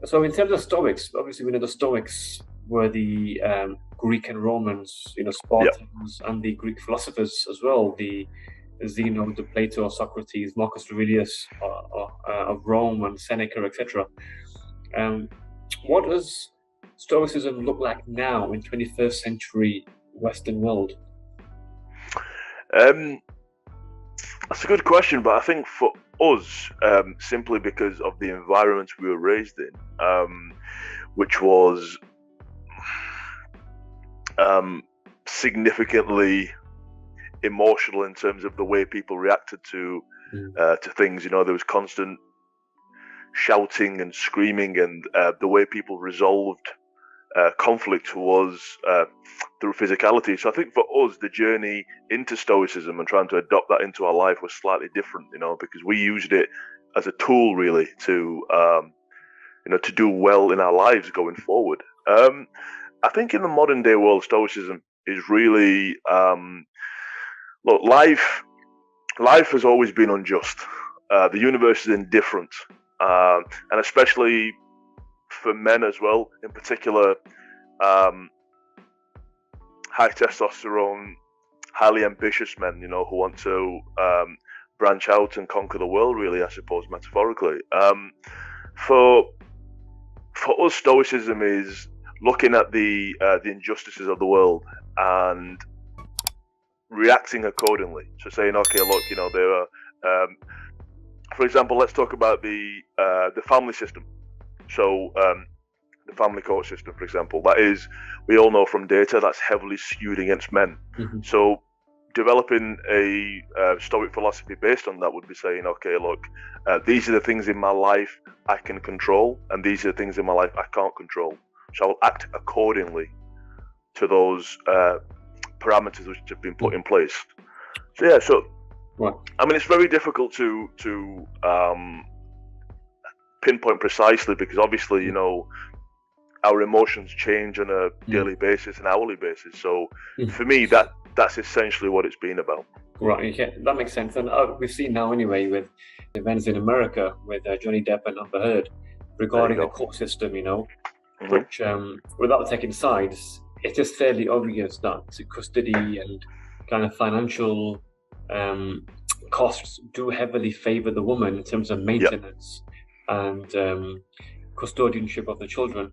So in terms of Stoics, obviously we know the Stoics were the Greek and Romans, Yeah, Spartans, and the Greek philosophers as well. The Zeno, the Plato, Socrates, Marcus Aurelius of Rome, and Seneca, etc. Um, what does Stoicism look like now in 21st century Western world? um, that's a good question, but I think for us, simply because of the environment we were raised in, which was significantly emotional in terms of the way people reacted to things. There was constant shouting and screaming, and the way people resolved conflict was through physicality. So I think for us, the journey into Stoicism and trying to adopt that into our life was slightly different, because we used it as a tool really to to do well in our lives going forward. I think in the modern day world, Stoicism is really look, life has always been unjust. The universe is indifferent, and especially for men as well, in particular, high testosterone, highly ambitious men, who want to branch out and conquer the world, really, I suppose, metaphorically. For us, Stoicism is looking at the injustices of the world and reacting accordingly. So saying, okay, look, there are, for example, let's talk about the family system. So the family court system, for example, that is, we all know from data, that's heavily skewed against men. Mm-hmm. So developing a Stoic philosophy based on that would be saying, okay, look, these are the things in my life I can control, and these are the things in my life I can't control. So I'll act accordingly to those parameters which have been put in place. So yeah, Right. I mean, it's very difficult to pinpoint precisely, because obviously, our emotions change on a daily basis and hourly basis. So for me, that's essentially what it's been about. Right, yeah, that makes sense. And we've seen now anyway with events in America with Johnny Depp and Amber Heard regarding the court system, which without taking sides, it's just fairly obvious that custody and kind of financial costs do heavily favor the woman in terms of maintenance and custodianship of the children.